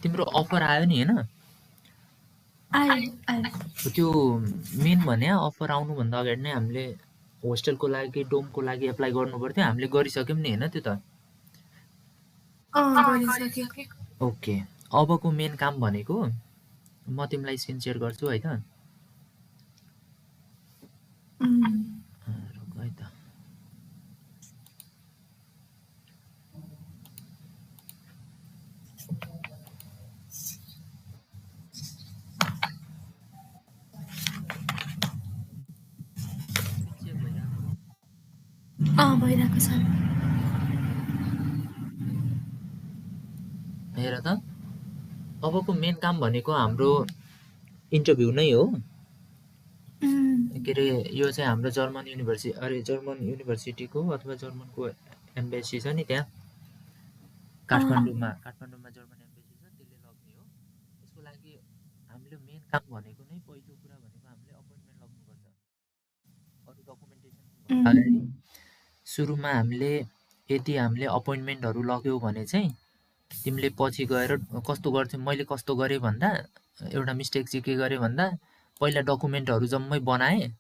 तिम्रो अफर आयो नि हैन? आयो त्यो मेन भने अफर आउनुभन्दा अगाडि नै हामीले होस्टेलको लागि डोमको लागि एप्लाई गर्नु पर्थ्यो। हामीले गरिसक्यौँ नि हैन त्यो त? गरिसके ओके। अबको मेन काम भनेको म तिमीलाई स्क्रिन सेयर गर्छु है त? रुक है त। भइरहेको छ हेर त, अबको मेन काम भनेको हाम्रो इन्टरभ्यू नै हो। के अरे यो चाहिँ हाम्रो जर्मन युनिभर्सिटीको अथवा जर्मनको एम्बेसी छ नि त्यहाँ काठमाडौँमा जर्मन एम्बेसी छ, त्यसले लग्ने हो। त्यसको लागि हामीले मेन काम भनेको नै पहिलो कुरा भनेको हामीले अपोइन्टमेन्ट लग्नुपर्छ। अरू डकुमेन्टेसन अगाडि सुरुमा हामीले यदि हामीले अपोइन्टमेन्टहरू लग्यौँ भने चाहिँ तिमीले पछि गएर कस्तो गर्थ्यौ, मैले कस्तो गरेँ भन्दा एउटा मिस्टेक चाहिँ के गरेँ भन्दा पहिला डकुमेन्टहरू जम्मै बनाएँ,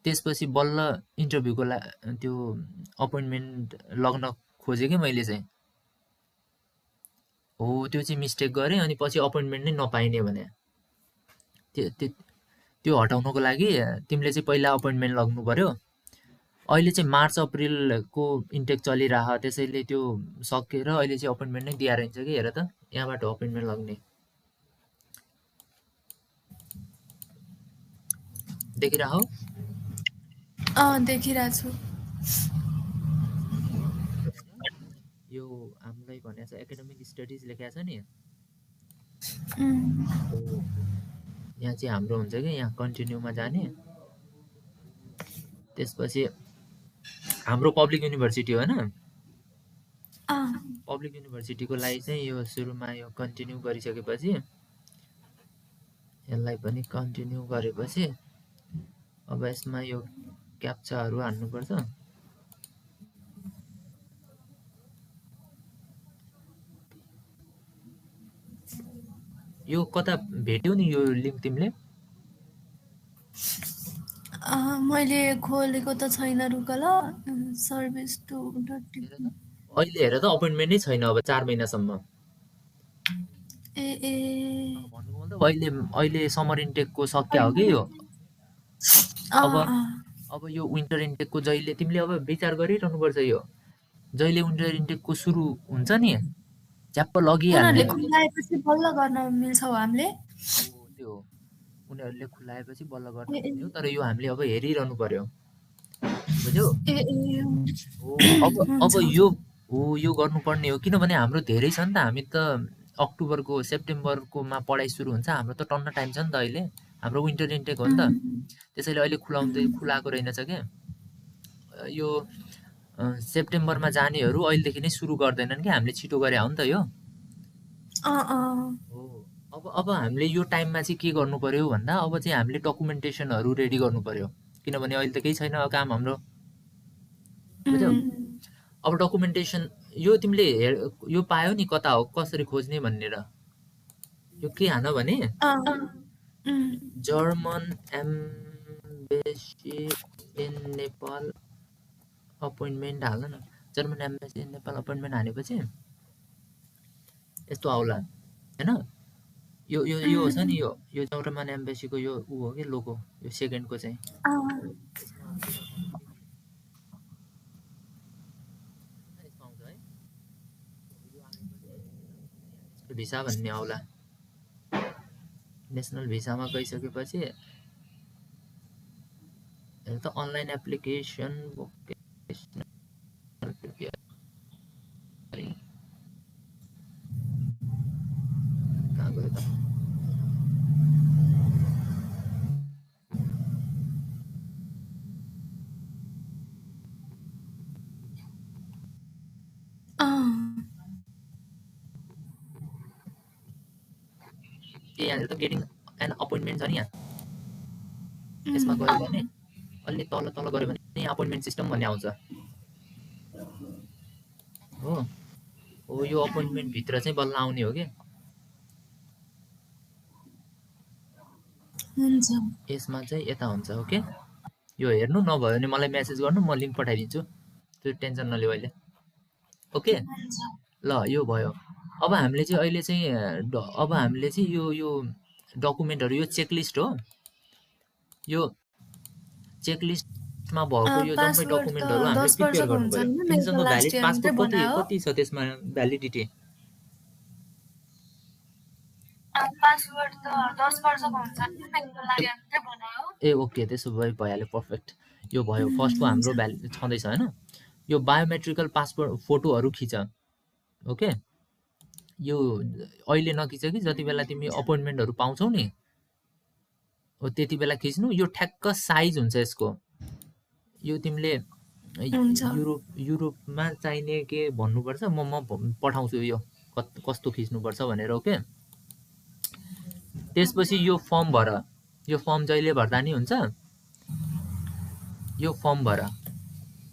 त्यसपछि बल्ल इन्टरभ्यूको त्यो अपोइन्टमेन्ट लग्न खोजेँ कि मैले चाहिँ। हो त्यो चाहिँ मिस्टेक गरेँ, अनि पछि अपोइन्टमेन्ट नै नपाइने भने त्यो हटाउनको लागि तिमीले चाहिँ पहिला अपोइन्टमेन्ट लग्नु पर्यो। अहिले चाहिँ मार्च अप्रिलको इन्टेक चलिरह, त्यसैले त्यो सकेर अहिले चाहिँ अपोइन्टमेन्ट नै दिएर हुन्छ कि। हेर त यहाँबाट अपोइन्टमेन्ट लग्ने देखिरह देखिरहेको छु। यो हामीलाई भनेको छ एकाडेमिक स्टडिज लेखेको छ नि, यहाँ चाहिँ हाम्रो हुन्छ कि यहाँ कन्टिन्यूमा जाने, त्यसपछि हाम्रो पब्लिक युनिभर्सिटी हो हैन? पब्लिक युनिभर्सिटीको लागि चाहिँ यो सुरुमा यो कन्टिन्यू गरिसकेपछि यसलाई पनि कन्टिन्यू गरेपछि अब यसमा यो क्याप्चाहरू हाल्नुपर्छ। यो कता भेट्यौ नि यो लिङ्क तिमीले? मैले खोलेको त छैन, रुक ल। सर्भिस टु अहिले हेर त अपोइन्टमेन्ट नै छैन अब 4 महिनासम्म। अहिले समर इन्टेकको सक्या हो कि यो। अब यो विन्टर इन्टेकको जहिले तिमीले अब विचार गरिरहनुपर्छ, यो जहिले विन्टर इन्टेकको सुरु हुन्छ नि च्याप्प लगिहाल्ने। खुलाएपछि बल्ल गर्न मिल्छ हामीले। त्यो उनीहरूले खुलाएपछि बल्ल गर्न मिल्ने हो, तर यो हामीले अब हेरिरहनु पर्यो, बुझ्यौ? अब यो गर्नुपर्ने हो, किनभने हाम्रो धेरै छ नि त। हामी त अक्टोबरको सेप्टेम्बरकोमा पढाइ सुरु हुन्छ, हाम्रो त टन्न टाइम छ नि त अहिले। हाम्रो विन्टर इन्टेक हो नि त, त्यसैले अहिले खुलाएको रहेनछ क्या। यो सेप्टेम्बरमा जानेहरू अहिलेदेखि नै सुरु गर्दैनन् कि, हामीले छिटो गरे हो नि त यो। अब हामीले यो टाइममा चाहिँ के गर्नु पर्यो भन्दा अब चाहिँ हामीले डकुमेन्टेसनहरू रेडी गर्नु पर्यो, किनभने अहिले त केही छैन काम हाम्रो, बुझ्यौ? अब डकुमेन्टेसन यो तिमीले यो पायो नि कता हो कसरी खोज्ने भनेर। यो के हान भने German embassy in Nepal appointment हाल न। German embassy in Nepal appointment हानेपछि यस्तो आउला हैन? यो यो यो छ नि, यो जर्मन एम्बेसीको यो उ हो कि लोगो, यो सेकेन्डको चाहिँ भिसा भन्ने आउला। नेसनल भिसामा गइसकेपछि हेर त अनलाइन एप्लिकेसन भोकेसनल कहाँ गयो त? यहाँ हेर त गेटिङ एन अपोइन्टमेन्ट छ नि यहाँ, यसमा गयो भने अलि तल गयो भने यहाँ अपोइन्टमेन्ट सिस्टम भन्ने आउँछ हो। हो यो अपोइन्टमेन्ट भित्र चाहिँ बल्ल आउने हो के हुन्छ यसमा चाहिँ यता हुन्छ ओके यो हेर्नु नभयो भने मलाई मेसेज गर्नु म लिङ्क पठाइदिन्छु त्यो टेन्सन नलिऊ अहिले ओके ल यो भयो अब हामीले चाहिँ अहिले चाहिँ अब हामीले चाहिँ यो डकुमेन्टहरू यो चेकलिस्ट हो यो चेकलिस्टमा भएको यो जम्मै पासवर्ड त डकुमेन्टहरू हामीले 10 प्रिपेयर वर्षको गर्नु हुन्छ पर्यो नि मेरो तिमीसँग त लास्ट भ्यालिड इयर पासपोर्ट मात्रै कति बनायो कति छ त्यसमा भ्यालिडिटी पासवर्ड त 10 वर्षको हुन्छ नि मेरो लागि मात्रै बनायो ए ओके त्यसो भए भइहाल्यो पर्फेक्ट यो भयो फर्स्टको हाम्रो भ्यालिड छँदैछ होइन यो बायोमेट्रिकल पासपोर्ट फोटोहरू खिच ओके यो अहिले नखिच कि जति बेला तिमी अपोइन्टमेन्टहरू पाउँछौ नि हो त्यति बेला खिच्नु यो ठ्याक्क साइज हुन्छ यसको यो तिमीले युरोपमा चाहिने के भन्नुपर्छ म पठाउँछु यो कस्तो खिच्नुपर्छ भनेर ओके त्यसपछि यो फर्म भर यो फर्म जहिले भर्दा नि हुन्छ यो फर्म भर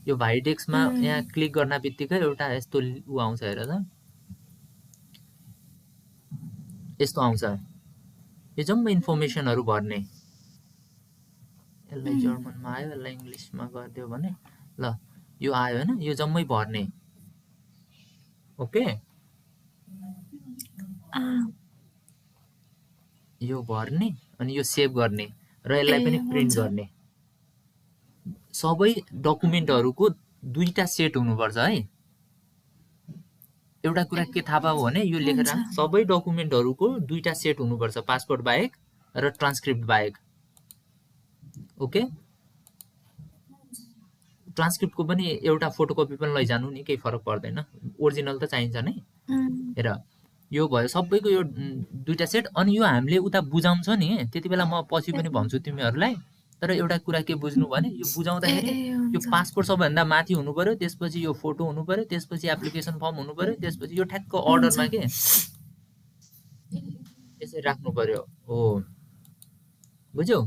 यो भाइडेक्समा यहाँ क्लिक गर्न बित्तिकै एउटा यस्तो उ आउँछ हेर त यस्तो आउँछ यो जम्मै इन्फर्मेसनहरू भर्ने यसलाई जर्मनमा आयो यसलाई इङ्ग्लिसमा गरिदियो भने ल यो आयो होइन यो जम्मै भर्ने ओके यो भर्ने अनि यो सेभ गर्ने र यसलाई पनि प्रिन्ट गर्ने सबै डकुमेन्टहरूको दुईटा सेट हुनुपर्छ है एउटा कुरा के थाहा पाऊ भने यो लेखेर सबै डकुमेन्टहरूको दुईटा सेट हुनुपर्छ पासपोर्ट बाहेक र ट्रान्सक्रिप्ट बाहेक ओके ट्रान्सक्रिप्टको पनि एउटा फोटोकपी पनि लैजानु नि केही फरक पर्दैन ओरिजिनल त चाहिन्छ नै हेर यो भयो सबैको यो दुईटा सेट अनि यो हामीले उता बुझाउँछ नि त्यति बेला म पछि पनि भन्छु तिमीहरूलाई तर एउटा कुरा के बुझ्नु भने यो बुझाउँदाखेरि यो पासपोर्ट सबैभन्दा माथि हुनु पर्यो त्यसपछि यो फोटो हुनु पर्यो त्यसपछि एप्लिकेसन फर्म हुनु पर्यो त्यसपछि यो ठ्याक्क अर्डरमा के यसरी राख्नु पर्यो हो बुझ्यौ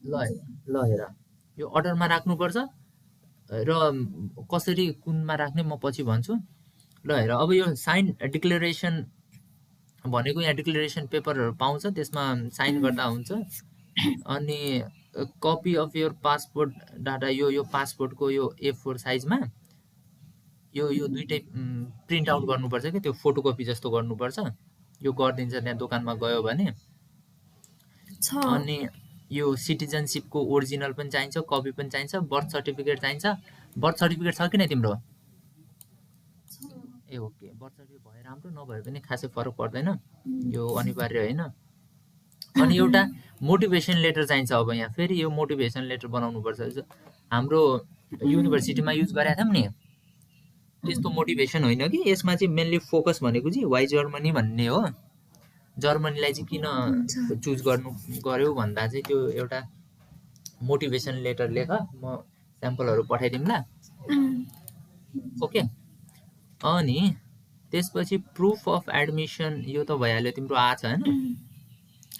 ल हेर यो अर्डरमा राख्नुपर्छ र कसरी कुनमा राख्ने म पछि भन्छु ल हेर अब यो साइन डिक्लेरेसन भनेको यहाँ डिक्लेरेसन पेपरहरू पाउँछ त्यसमा साइन गर्दा हुन्छ अनि copy of your passport data यो पासपोर्टको यो A4 साइजमा यो दुइटै प्रिन्ट आउट गर्नुपर्छ कि त्यो फोटोकपी जस्तो गर्नुपर्छ यो गरिदिन्छ त्यहाँ दोकानमा गयो भने अनि यो सिटिजनसिपको ओरिजिनल पनि चाहिन्छ कपी पनि चाहिन्छ बर्थ सर्टिफिकेट चाहिन्छ बर्थ सर्टिफिकेट छ कि नै तिम्रो ए ओके बर्थ सर्टिफिकेट भए राम्रो नभए पनि खासै फरक पर्दैन यो अनिवार्य होइन अनि एउटा मोटिभेसन लेटर चाहिन्छ अब यहाँ फेरि यो मोटिभेसन लेटर बनाउनुपर्छ हाम्रो युनिभर्सिटीमा युज गरेका थियौँ नि त्यस्तो मोटिभेसन होइन कि यसमा चाहिँ मेनली फोकस भनेको चाहिँ वाइ जर्मनी भन्ने हो जर्मनीलाई चाहिँ किन चुज गर्यो भन्दा चाहिँ त्यो एउटा मोटिभेसन लेटर लेख म स्याम्पलहरू पठाइदिउँला ओके अनि त्यसपछि प्रुफ अफ एडमिसन यो त भइहाल्यो तिम्रो आछ हैन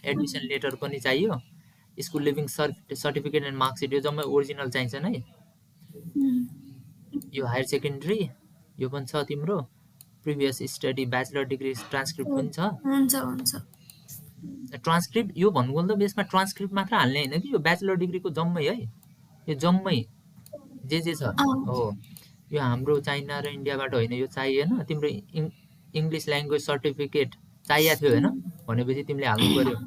एडमिसन लेटर पनि चाहियो school living certificate and marksheet यो जम्मै ओरिजिनल चाहिन्छ नै यो हायर सेकेन्डरी यो पनि छ तिम्रो previous study bachelor degree transcript पनि छ हुन्छ ट्रान्सक्रिप्ट यो भन्नुको त बेसमा ट्रान्सक्रिप्ट मात्र हाल्ने होइन कि यो ब्याचलर डिग्रीको जम्मै है यो जम्मै जे छ हो यो हाम्रो चाइना र इन्डियाबाट होइन यो चाहिएन तिम्रो इङ्ग्लिस ल्याङ्ग्वेज सर्टिफिकेट चाहिएको थियो होइन भनेपछि तिमीले हाल्नु पर्यो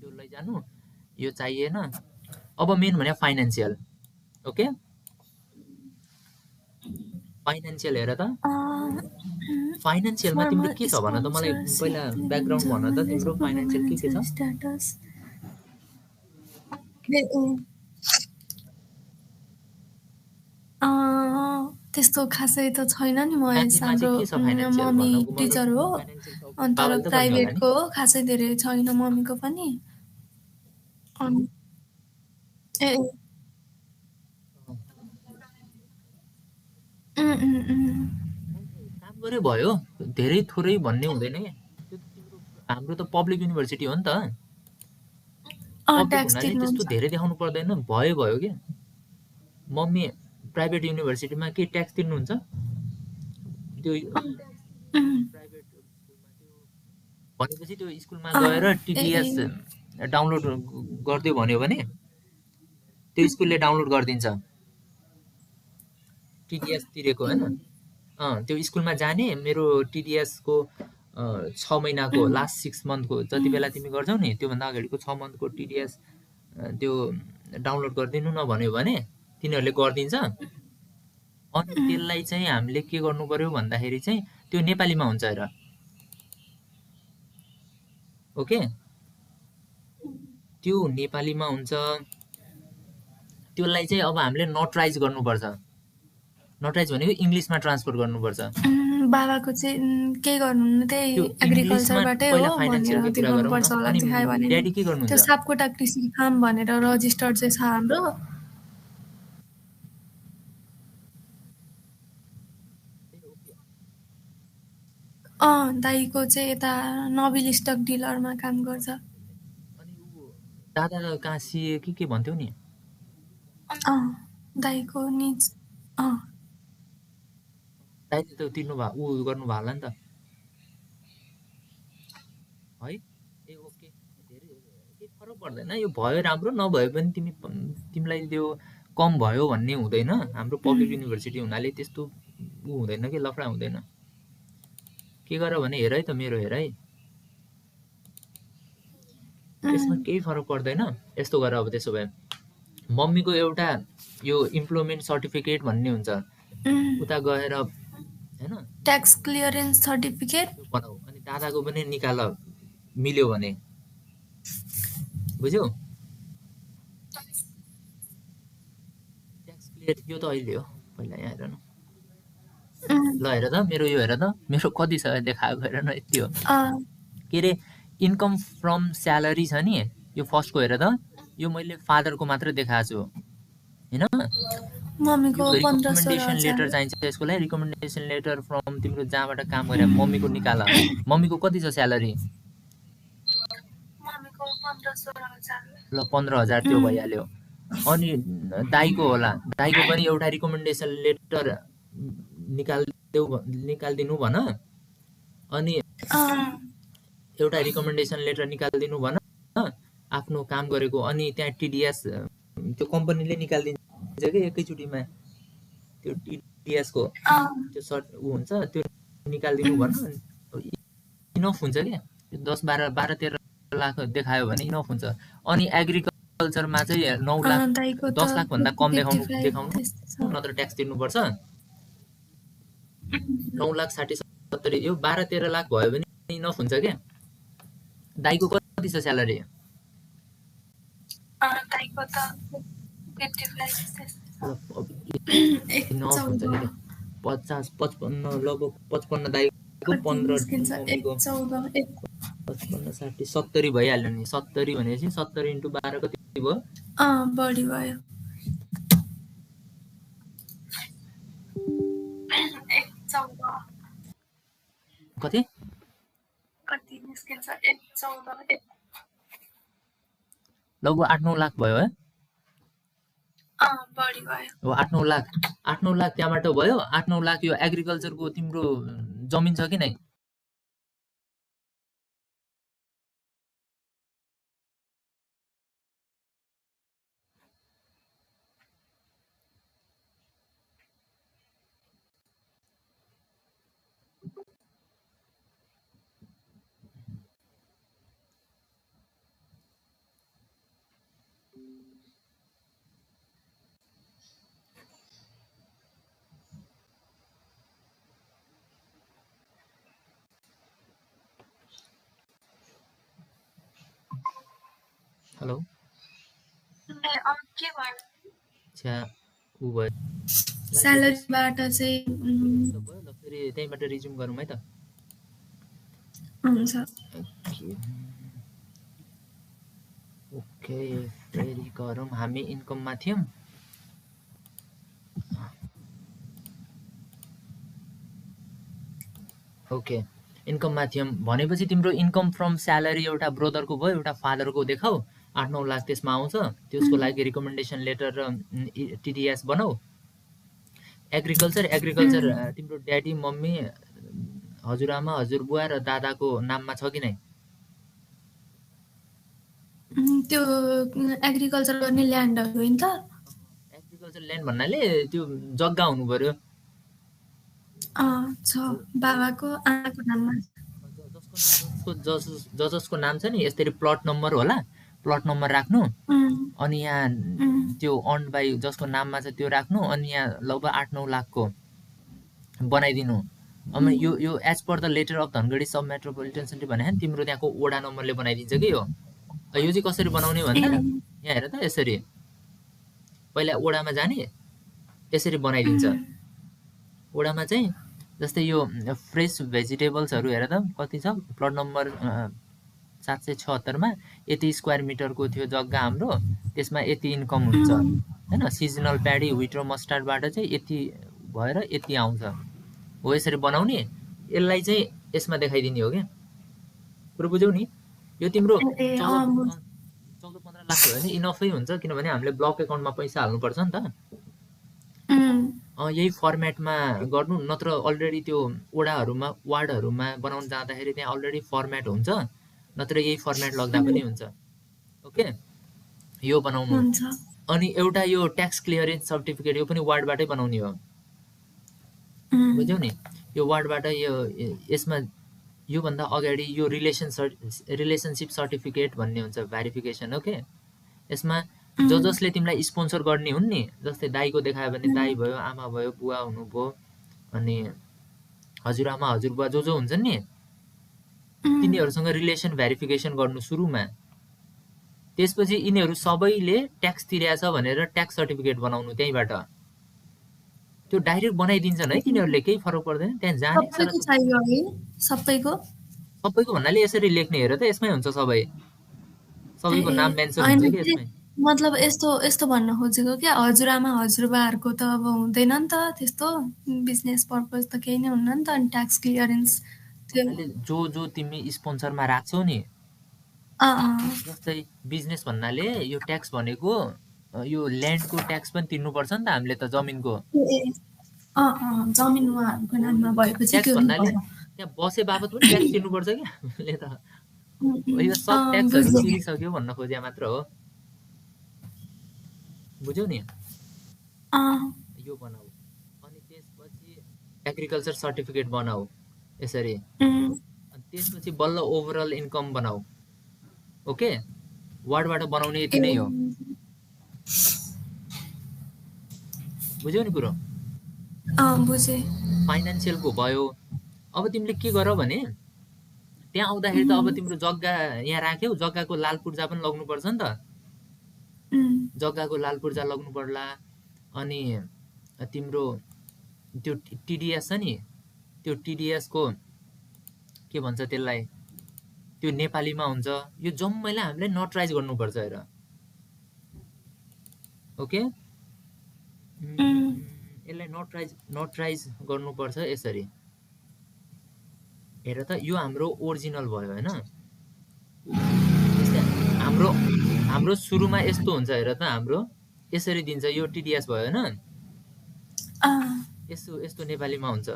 यो लैजानु यो चाहिएन अब मेन भने फाइनेन्सियल ओके फाइनेन्सियल हेर त फाइनेन्सियलमा तिम्रो के छ भन त मलाई पहिला ब्याकग्राउन्ड भन त तिम्रो फाइनेन्सियल के छ त्यस्तो खासै त छैन नि म हाम्रो मम्मी टिचर हो अनि तर प्राइभेटको हो खासै धेरै छैन मम्मीको पनि ए काम गरे भयो धेरै थोरै भन्ने हुँदैन के हाम्रो त पब्लिक युनिभर्सिटी हो नि त त्यस्तो धेरै देखाउनु पर्दैन भयो के मम्मी प्राइभेट युनिभर्सिटीमा के ट्याक्स तिर्नुहुन्छ त्यो प्राइभेट स्कुलमा त्यो भनेपछि त्यो स्कुलमा गएर टिडिएस डाउनलोड गरिदियो भन्यो भने त्यो स्कुलले डाउनलोड गरिदिन्छ टिडिएस तिरेको होइन त्यो स्कुलमा जाने मेरो टिडिएसको 6 महिनाको लास्ट 6 मन्थको जति बेला तिमी गर्छौ नि त्योभन्दा अगाडिको 6 मन्थको टिडिएस त्यो डाउनलोड गरिदिनु न भन्यो भने तिनीहरूले गरिदिन्छ अनि त्यसलाई चाहिँ हामीले के गर्नु पर्यो भन्दाखेरि चाहिँ त्यो नेपालीमा हुन्छ हेर ओके त्यो नेपालीमा हुन्छ त्यसलाई चाहिँ अब हामीले नोटराइज गर्नुपर्छ नोटराइज भनेको इङ्ग्लिसमा ट्रान्सफर गर्नुपर्छ बाबाको चाहिँ के गर्नु त्यही एग्रिकल्चरबाटै हो भनेर दिनुपर्छ होला देखायो भने ड्याडी के गर्नुहुन्छ त्यो सापकोटा कृषि फार्म भनेर रजिस्टर्ड चाहिँ छ हाम्रो दाइको चाहिँ यता नोबेल स्टक डिलरमा काम गर्छ अनि ऊ दादा कहाँ सिए के भन्थ्यौ नि दाइको निज दाइले त तिर्नु भयो ऊ गर्नु भयो होला नि त है ए ओके धेरै केही फरक पर्दैन यो भयो राम्रो नभए पनि तिमीलाई त्यो कम भयो भन्ने हुँदैन हाम्रो पब्लिक युनिभर्सिटी हुनाले त्यस्तो ऊ हुँदैन कि लफडा हुँदैन के गर भने हेर है त मेरो हेर है त्यसमा केही फरक पर्दैन यस्तो गर अब त्यसो भए मम्मीको एउटा यो इम्प्लोइमेन्ट सर्टिफिकेट भन्ने हुन्छ उता गएर हैन ट्याक्स क्लियरेन्स सर्टिफिकेट बनाऊ अनि दादाको पनि निकाल मिल्यो भने बुझ्यौ ट्याक्स क्लियर यो त अहिले हो पहिला यहाँ हेर न ल हेर त मेरो यो हेर त मेरो कति छ देखाएको हेर न यति हो के अरे इन्कम फ्रम स्यालेरी छ नि यो फर्स्टको हेर त यो मैले फादरको मात्र देखाएको छु हैन मम्मीको 1500 रिकमेन्डेसन लेटर चाहिन्छ यसको लागि रिकमेन्डेसन लेटर फ्रम तिम्रो जहाँबाट काम गरे मम्मीको निकाल मम्मीको कति छ स्यालेरी मम्मीको 15,000 ल 15,000 त्यो भइहाल्यो अनि दाइको होला दाइको पनि एउटा रिकमेन्डेसन लेटर निकाल्दिनु भन अनि एउटा रिकमेन्डेसन लेटर निकाल्दिनु भन आफ्नो काम गरेको अनि त्यहाँ टिडिएस त्यो कम्पनीले निकाल्दिन्छ कि एकैचोटीमा त्यो टिडिएस को त्यो सर्ट उ हुन्छ त्यो निकाल्दिनु भन इनफ हुन्छ के 10 12 13 लाख देखायो भने इनफ हुन्छ अनि एग्रिकल्चरमा चाहिँ 9 लाख 10 लाख भन्दा कम देखाउनु नत्र ट्याक्स तिर्नुपर्छ 9,60,70 यो 12-13 लाख भयो भने इनफ हुन्छ के दाइको कति छ स्यालेरी दाइको त 50 55 लगभग 55 दाइको 15 मम्मीको 55 60 70 भइहाल्यो नि 70 भनेपछि 70 × 12 कति भयो बढी भयो कति निस्किन्छ लगभग 8-9 लाख भयो है बढी भयो 8-9 लाख 8-9 लाख त्यहाँबाट भयो 8-9 लाख यो एग्रिकल्चरको तिम्रो जमिन छ कि नै हेलो के भयो छ्या उ भयो स्यालेरीबाट चाहिँ ल फेरि त्यहीबाट रिज्युम गरौँ है त हुन्छ ओके फेरि गरौँ हामी इन्कममा थियौँ ओके इन्कममा थियौँ भनेपछि तिम्रो इन्कम फ्रम स्यालेरी एउटा ब्रदरको भयो एउटा फादरको देखाऊ 8-9 लाख त्यसमा आउँछ त्यसको लागि रिकमेन्डेसन लेटर र टिडिएस बनाऊ एग्रिकल्चर तिम्रो ड्याडी मम्मी हजुरआमा हजुरबुवा र दादाको नाममा छ कि नै? त्यो एग्रिकल्चर गर्ने ल्यान्डहरू होइन त? एग्रिकल्चर ल्यान्ड भन्नाले त्यो जग्गा हुनु पर्यो। छ बाबाको आमाको नाममा। जसको नाम छ नि यसरी प्लट नम्बर होला, प्लट नम्बर राख्नु, अनि यहाँ त्यो अन बाई जसको नाममा छ त्यो राख्नु, अनि यहाँ लगभग 8-9 लाखको बनाइदिनु। अब यो as per the letter of Dhangadhi sub metropolitan centre भने तिम्रो त्यहाँको वडा नम्बरले बनाइदिन्छ कि यो चाहिँ कसरी बनाउने भन्दा यहाँ हेर त, यसरी पहिला वडामा जाने, यसरी बनाइदिन्छ। वडामा चाहिँ जस्तै यो फ्रेस भेजिटेबल्सहरू हेर त कति छ, प्लट नम्बर 776 मा यति स्क्वायर मिटरको थियो जग्गा हाम्रो, त्यसमा यति इन्कम हुन्छ हैन। सिजनल प्याडी व्हिट र मस्टार्डबाट चाहिँ यति भएर यति आउँछ हो, यसरी बनाउने। यसलाई चाहिँ यसमा देखाइदिने हो क्या, कुरो बुझ्यौ नि? यो तिम्रो 14-15 लाख हो भने इनफै हुन्छ, किनभने हामीले ब्लक एकाउन्टमा पैसा हाल्नुपर्छ नि त। यही फर्मेटमा गर्नु, नत्र अलरेडी त्यो वडाहरूमा वार्डहरूमा बनाउन जाँदाखेरि त्यहाँ अलरेडी फर्मेट हुन्छ, नत्र यही फर्मेट लग्दा पनि हुन्छ। ओके, यो बनाउनु। अनि एउटा यो ट्याक्स क्लियरेन्स सर्टिफिकेट, यो पनि वार्डबाटै बनाउने हो, बुझ्यौ नि? यो वार्डबाट यो यसमा योभन्दा अगाडि यो रिलेसनसिप सर्टिफिकेट भन्ने हुन्छ, भेरिफिकेसन। ओके, यसमा जसले तिमीलाई स्पोन्सर गर्ने हुन् नि, जस्तै दाईको देखायो भने दाई भयो, आमा भयो, बुवा हुनुभयो, अनि हजुरआमा हजुरबुवा जो हुन्छन् नि, तिनीहरूसँग रिलेसन भेरिफिकेसन गर्नु सुरुमा। त्यसपछि यिनीहरू सबैले ट्याक्स तिरेछ भनेर ट्याक्स सर्टिफिकेट बनाउनु त्यहीबाट। त्यो डाइरेक्ट बनाइदिन्छन् है तिनीहरूले, केही फरक पर्दैन। त्यहाँ जाने सबैको भन्नाले यसरी लेख्ने, हेर त यसमै हुन्छ, सबैको नाम मेन्सन हुन्छ कि यसमै। मतलब यस्तो भन्न खोजेको क्या, हजुरआमा हजुरबाहरूको त अब हुँदैन नि त त्यस्तो, बिजनेस पर्पज त केही नै हुन्न नि त। अनि ट्याक्स क्लियरेन्स जो तिमी स्पोन्सरमा राख्छौ नि, जस्तै बिजनेस भन्नाले यो ट्याक्स भनेको यो ल्यान्डको ट्याक्स पनि तिर्नुपर्छ नि त हामीले त, जमिनको। जमिन उहाँहरूको नाममा भएपछि ट्याक्स भन्नाले त्यहाँ बसे बापत पनि ट्याक्स तिर्नुपर्छ कि हामीले त। यो सब ट्याक्सहरू तिरिसक्यो भन्न खोजे मात्र हो, बुझ्यौ नि? यो बनाऊ, अनि त्यसपछि एग्रिकल्चर सर्टिफिकेट बनाऊ यसरी, अनि त्यसपछि बल्ल ओभरअल इन्कम बनाऊ। ओके, वार्डबाट बनाउने यति नै हो, बुझ्यौ नि कुरो? बुझे। फाइनेन्सियलको भयो। अब तिमीले के गर भने त्यहाँ आउँदाखेरि त अब तिम्रो जग्गा यहाँ राख्यौ, जग्गाको लाल पूर्जा पनि लग्नु पर्छ नि त, जग्गाको लाल पूर्जा लग्नु पर्ला। अनि तिम्रो त्यो टिडिएस छ नि, त्यो टिडिएसको के भन्छ त्यसलाई, त्यो नेपालीमा हुन्छ। यो जम्मैलाई हामीले नोटराइज गर्नुपर्छ हेर। ओके, यसलाई नोटराइज गर्नुपर्छ यसरी। हेर त, यो हाम्रो ओरिजिनल भयो हैन। हाम्रो सुरुमा यस्तो हुन्छ, हेर त, हाम्रो यसरी दिन्छ, यो टिडिएस भयो हैन, यस्तो नेपालीमा हुन्छ,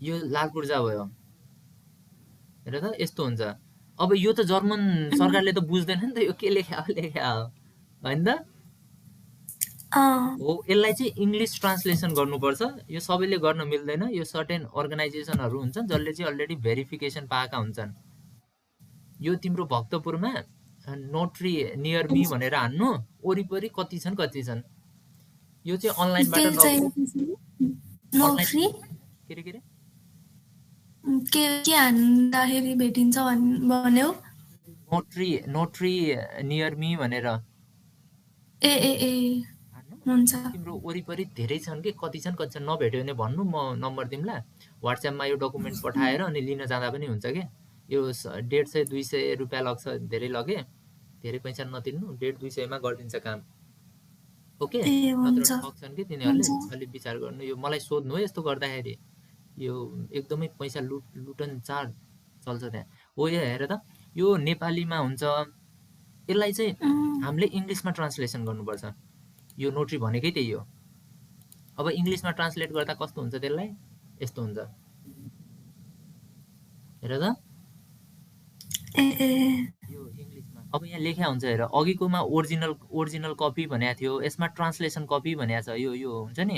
यो लाल पूर्जा भयो, हेर त यस्तो हुन्छ। अब यो त जर्मन सरकारले त बुझ्दैन नि त यो के लेख्या हो हैन त हो। यसलाई चाहिँ इङ्ग्लिस ट्रान्सलेसन गर्नुपर्छ, यो सबैले गर्न मिल्दैन। यो सर्टेन अर्गनाइजेसनहरू हुन्छन् जसले चाहिँ अलरेडी भेरिफिकेसन पाएका हुन्छन्। यो तिम्रो भक्तपुरमा नोटरी नियर मी भनेर हान्नु, वरिपरि कति छन्। यो चाहिँ अनलाइनबाट के हान्दाखेरि भेटिन्छ भन्यो, नोटरी नियर मी भनेर। हुन्छ, तिम्रो वरिपरि धेरै छन् कि कति छन् नभेट्यो भने भन्नु, म नम्बर दिउँला। व्हाट्सएपमा यो डकुमेन्ट पठाएर अनि लिन जाँदा पनि हुन्छ कि। यो 150-200 रुपियाँ लाग्छ, धेरै लगे, धेरै पैसा नतिर्नु, 150-200 मा गरिदिन्छ काम। ओके, नत्र ठग्छन् कि तिनीहरूले, अलि विचार गर्नु। यो मलाई सोध्नु है, यस्तो गर्दाखेरि यो एकदमै पैसा लुटन चार्ज चल्छ त्यहाँ हो। यो हेर त, यो नेपालीमा हुन्छ, यसलाई चाहिँ हामीले इङ्ग्लिसमा ट्रान्सलेसन गर्नुपर्छ। यो नोटरी भनेकै त्यही हो। अब इङ्ग्लिसमा ट्रान्सलेट गर्दा कस्तो हुन्छ त्यसलाई यस्तो हुन्छ हेर त यो इङ्ग्लिसमा अब यहाँ लेख्या हुन्छ हेर अघिकोमा ओरिजिनल कपी भनेको थियो यसमा ट्रान्सलेसन कपी भनेको छ यो हुन्छ नि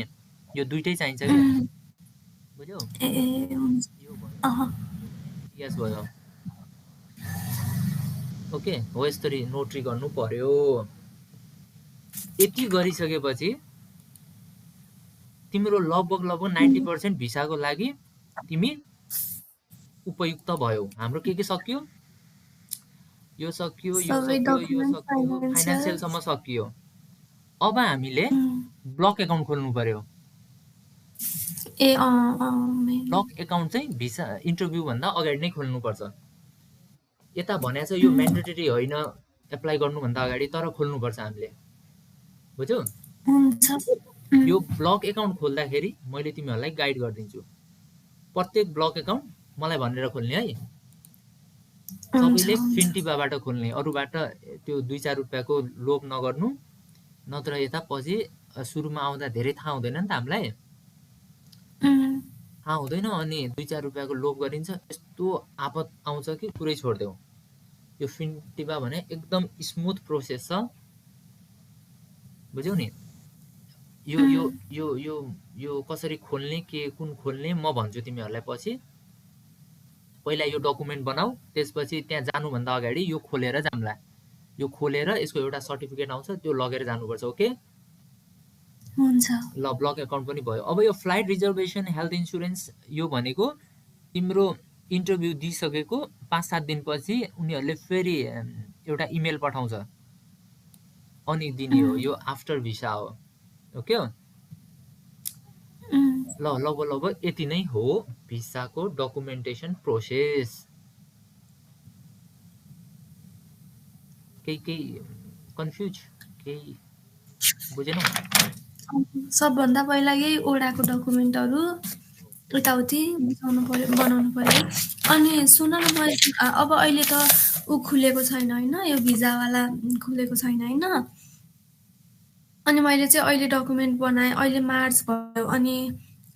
यो दुइटै चाहिन्छ कि बुझ्यौ यो भयो यस भयो ओके हो यसरी नोटरी गर्नु पर्यो यति गरिसकेपछि तिम्रो लगभग 90% भिसाको लागि तिमी उपयुक्त भयो हाम्रो के सकियो यो सकियो यो सकियो यो सकियो फाइनान्शियल सम्म सकियो अब हामीले ब्लक एकाउन्ट खोल्नु पर्यो ब्लक एकाउन्ट चाहिँ भिसा इन्टरभ्यू भन्दा अगाडि नै खोल्नु पर्छ यता भनेको छ यो म्यान्डेटरी होइन एप्लाई गर्नुभन्दा अगाडि तर खोल्नु पर्छ हामीले बुझ्यौ यो ब्लक एकाउन्ट खोल्दाखेरि मैले तिमीहरूलाई गाइड गरिदिन्छु प्रत्येक ब्लक एकाउन्ट मलाई भनेर खोल्ने है सबैले फिन्टिबाबाट खोल्ने अरूबाट त्यो 2-4 रुपियाँको लोभ नगर्नु नत्र यता पछि सुरुमा आउँदा धेरै थाहा हुँदैन नि त हामीलाई थाहा हुँदैन अनि 2-4 रुपियाँको लोभ गरिन्छ यस्तो आपत आउँछ कि पुरै छोड्देऊ यो फिन्टिबा भने एकदम स्मुथ प्रोसेस छ बुझ्यौ नि यो यो यो यो यो कसरी खोल्ने के कुन खोल्ने म भन्छु तिमीहरूलाई पछि पहिला यो डकुमेन्ट बनाऊ त्यसपछि त्यहाँ जानुभन्दा अगाडि यो खोलेर जाम्ला यो खोलेर यसको एउटा सर्टिफिकेट आउँछ त्यो लगेर जानुपर्छ ओके हुन्छ ल ब्लक एकाउन्ट पनि भयो अब यो फ्लाइट रिजर्भेसन हेल्थ इन्स्योरेन्स यो भनेको तिम्रो इन्टरभ्यू दिइसकेको 5-7 दिनपछि उनीहरूले फेरि एउटा इमेल पठाउँछ अनि दिने हो यो आफ्टर भिसा हो ओके ल लगभग यति नै हो भिसाको डकुमेन्टेसन प्रोसेस केही कन्फ्युज केही बुझेनौ सबभन्दा पहिला यही ओडाको डकुमेन्टहरू यताउति बनाउनु पर्यो अनि सुन न अब अहिले त ऊ खुलेको छैन होइन यो भिजावाला खुलेको छैन होइन अनि मैले चाहिँ अहिले डकुमेन्ट बनाएँ अहिले मार्च भयो अनि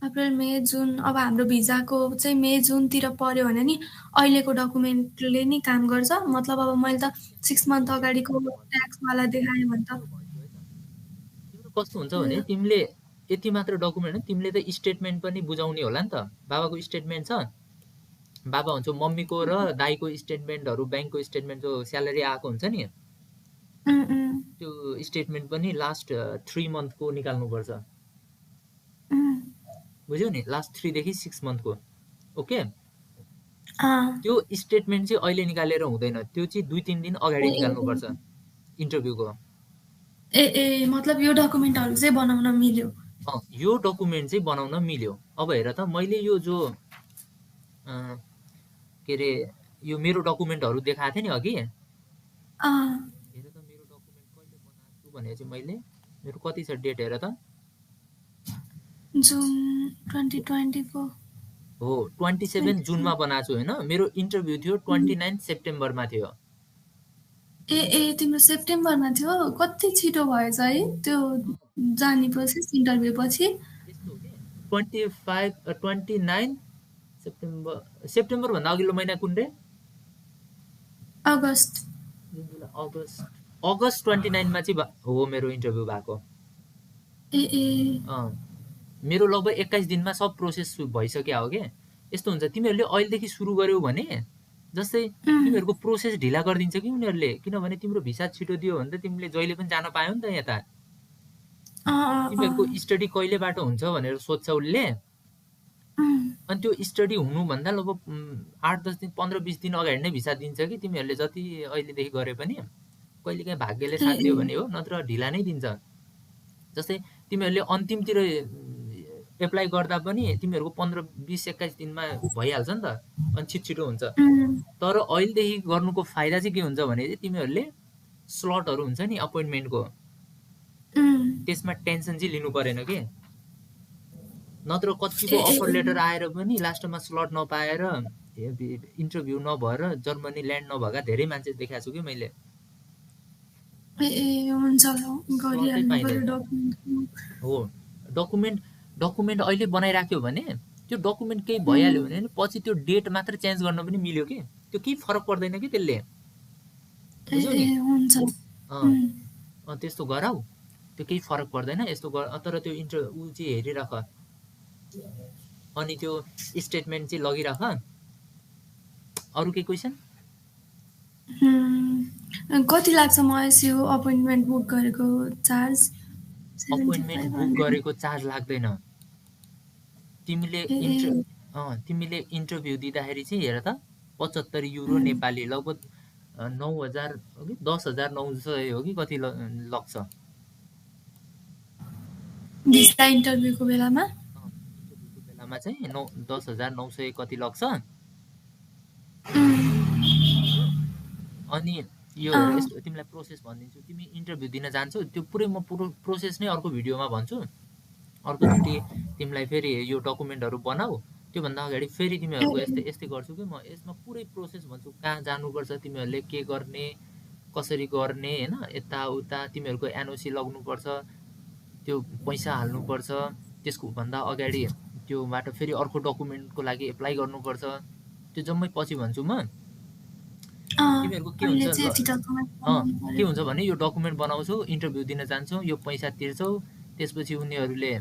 अप्रिल मे जुन अब हाम्रो भिजाको चाहिँ मे जुनतिर पर्यो भने नि अहिलेको डकुमेन्टले नि काम गर्छ मतलब अब मैले त 6 मन्थ अगाडिको ट्याक्सवाला देखाएँ भने त कस्तो हुन्छ भने तिमीले यति मात्र डकुमेन्ट हो तिमीले त स्टेटमेन्ट पनि बुझाउने होला नि त बाबाको स्टेटमेन्ट छ बाबा हुन्छ मम्मीको र दाइको स्टेटमेन्टहरू ब्याङ्कको स्टेटमेन्ट जो स्यालेरी आएको हुन्छ नि त्यो स्टेटमेन्ट पनि लास्ट 3 मन्थको निकाल्नुपर्छ बुझ्यौ नि लास्ट 3 देखि 6 मन्थको ओके त्यो स्टेटमेन्ट चाहिँ अहिले निकालेर हुँदैन त्यो चाहिँ 2-3 दिन अगाडि निकाल्नुपर्छ इन्टरभ्यूको ए मतलब यो डकुमेन्टहरु चाहिँ बनाउन मिल्यो यो डकुमेन्ट चाहिँ बनाउन मिल्यो अब हेर त मैले यो जो के रे यो मेरो डकुमेन्टहरु देखाएको थिए नि अघि हेर त मेरो डकुमेन्ट कहिले बनाएको छु भने चाहिँ मैले मेरो कति छ डेट हेर त जुन 2024 हो 27 जुनमा बनाएको छु हैन मेरो इन्टरभ्यु थियो 29 सेप्टेम्बरमा थियो ए तिम्रो सेप्टेम्बरमा थियो कति छिटो भएछ है त्यो जाने प्रोसेस इन्टरभ्यु पछि 29 सेप्टेम्बर भन्दा अघिल्लो महिना कुन रे अगस्त 29 मा चाहिँ हो मेरो इन्टरभ्यु भएको ए मेरो लगभग 21 दिनमा सब प्रोसेस भइसक्यो हो के यस्तो हुन्छ तिमीहरुले अहिलेदेखि सुरु गर्यौ भने जस्तै तिमीहरुको प्रोसेस ढिला गर्दिन्छ कि उनीहरुले किनभने तिम्रो भिसा छिटो दियो भने त तिमीले जहिले पनि जान पायौ नि त यता तिमीहरुको स्टडी कहिलेबाट हुन्छ भनेर सोध्छ उले अनि त्यो स्टडी हुनु भन्दा लगभग 8-10 दिन 15-20 दिन अगाडि नै भिसा दिन्छ कि तिमीहरुले जति अहिलेदेखि गरे पनि कहिलेकाहीँ भाग्यले साथ दियो भने हो नत्र ढिला नै दिन्छ जस्तै तिमीहरुले अन्तिमतिर एप्लाई गर्दा पनि तिमीहरुको 15-20-21 दिनमा भइहाल्छ नि त अनि छिटो हुन्छ तर अहिलेदेखि गर्नुको फाइदा चाहिँ के हुन्छ भने तिमीहरुले स्लटहरु हुन्छ नि अपोइन्टमेन्टको त्यसमा टेन्सन चाहिँ लिनु परेन के नत्र कतिको अफर लेटर आएर पनि लास्टमा स्लट नपाएर इन्टरभ्यु नभएर जर्मनी ल्यान्ड नभएका धेरै मान्छे देखाएको छु कि मैले हुन्छ गरिहाल्नु पर्यो हो डकुमेन्ट डकुमेन्ट अहिले बनाइराख्यो भने त्यो डकुमेन्ट केही उम्, भइहाल्यो भने नि पछि त्यो डेट मात्र चेन्ज गर्न पनि मिल्यो कि त्यो केही फरक पर्दैन कि त्यसले बुझ्यौ नि हुन्छ त्यस्तो गराऊ त्यो केही फरक पर्दैन यस्तो तर त्यो ऊ चाहिँ हेरिराख अनि त्यो स्टेटमेन्ट चाहिँ लगिराख अरू केही क्वेसन कति लाग्छ महेश यो अपोइन्टमेन्ट बुक गरेको चार्ज अपोइन्टमेन्ट बुक गरेको चार्ज लाग्दैन तिमीले तिमीले इन्टरभ्यू दिँदाखेरि चाहिँ हेर त 75 युरो नेपाली लगभग 9,000 हो कि 10,900 हो कि कति लग्छ भिसा इन्टरभ्यूको बेलामा चाहिँ 10,900 कति लग्छ अनि यो हेर यस्तो तिमीलाई प्रोसेस भनिदिन्छु तिमी इन्टरभ्यू दिन जान्छौ त्यो पुरै म प्रोसेस नै अर्को भिडियोमा भन्छु अर्कोचोटि तिमीलाई फेरि यो डकुमेन्टहरू बनाऊ त्योभन्दा अगाडि फेरि तिमीहरूको यस्तै गर्छु कि म यसमा पुरै प्रोसेस भन्छु कहाँ जानुपर्छ तिमीहरूले के गर्ने कसरी गर्ने होइन यताउता तिमीहरूको एनओसी लग्नुपर्छ त्यो पैसा हाल्नुपर्छ त्यसको भन्दा अगाडि त्योबाट फेरि अर्को डकुमेन्टको लागि एप्लाई गर्नुपर्छ त्यो जम्मै पछि भन्छु म तिमीहरूको के हुन्छ भने यो डकुमेन्ट बनाउँछौ इन्टरभ्यू दिन जान्छौ यो पैसा तिर्छौ त्यसपछि उनीहरूले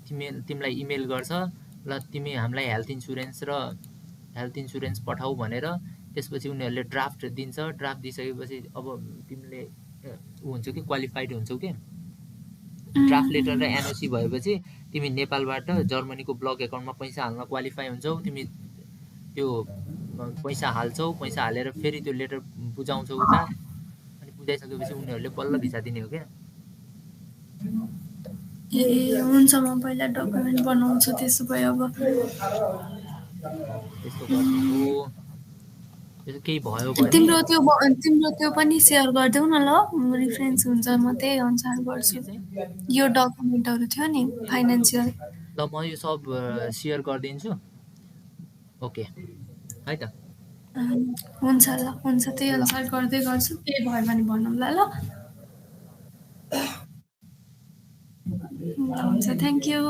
तिमीलाई इमेल गर्छ ल तिमी हामीलाई हेल्थ इन्सुरेन्स पठाऊ भनेर त्यसपछि उनीहरूले ड्राफ्ट दिन्छ ड्राफ्ट दिइसकेपछि अब तिमीले हुन्छ कि क्वालिफाइड हुन्छौ कि ड्राफ्ट लेटर र एनओसी भएपछि तिमी नेपालबाट जर्मनीको ब्लक एकाउन्टमा पैसा हाल्न क्वालिफाई हुन्छौ तिमी त्यो पैसा हाल्छौ पैसा हालेर फेरि त्यो लेटर बुझाउँछौ उता अनि बुझाइसकेपछि उनीहरूले बल्ल भिसा दिने हो क्या हुन्छ म पहिला डकुमेन्ट बनाउँछु त्यसो भए अब त्यस्तो गर्ने हो त्यसो केही भयो भने तिम्रो त्यो पनि सेयर गरिदेऊ न ल रिफरेन्स हुन्छ म त्यही अनुसार गर्छु यो डकुमेन्टहरू थियो नि फाइनेन्सियल ल म यो सब सेयर गरिदिन्छु ओके है त हुन्छ ल हुन्छ त्यही अनुसार गर्दै गर्छु केही भयो भने भनौँला ल हुन्छ थ्याङ्क यू